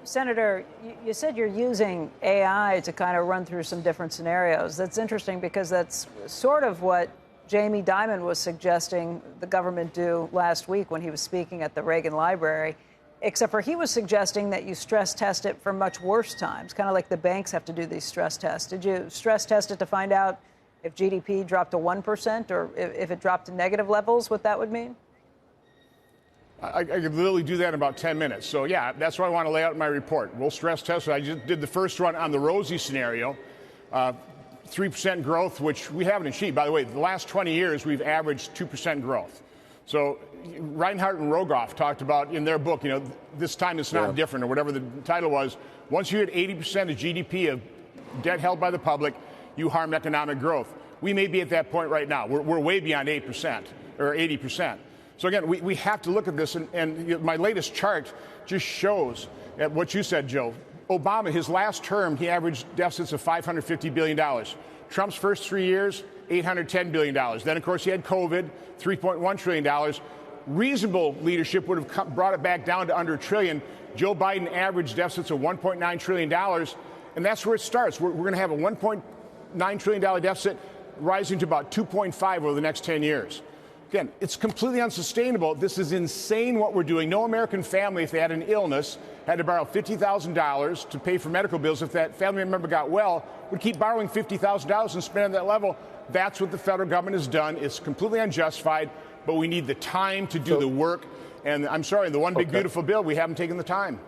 Senator, you said you're using AI to kind of run through some different scenarios. That's interesting because that's sort of what Jamie Dimon was suggesting the government do last week when he was speaking at the Reagan Library, except for he was suggesting that you stress test it for much worse times, kind of like the banks have to do these stress tests. Did you stress test it to find out if GDP dropped to 1% or if it dropped to negative levels, what that would mean? I could literally do that in about 10 minutes. So, yeah, that's what I want to lay out in my report. We'll stress test it. I just did the first run on the rosy scenario, 3% growth, which we haven't achieved. By the way, the last 20 years, we've averaged 2% growth. So Reinhardt and Rogoff talked about in their book, this time it's not different, or whatever the title was. Once you hit 80% of GDP of debt held by the public, you harm economic growth. We may be at that point right now. We're way beyond 8% or 80%. So again, we have to look at this, and my latest chart just shows at what you said, Joe. Obama, his last term, he averaged deficits of $550 billion. Trump's first 3 years, $810 billion. Then, of course, he had COVID, $3.1 trillion. Reasonable leadership would have brought it back down to under $1 trillion. Joe Biden averaged deficits of $1.9 trillion, and that's where it starts. We're going to have a $1.9 trillion deficit rising to about 2.5 over the next 10 years. Again, it's completely unsustainable. This is insane what we're doing. No American family, if they had an illness, had to borrow $50,000 to pay for medical bills. If that family member got well, would keep borrowing $50,000 and spend on that level. That's what the federal government has done. It's completely unjustified, but we need the time to do the work. And I'm sorry, the one big beautiful bill, we haven't taken the time.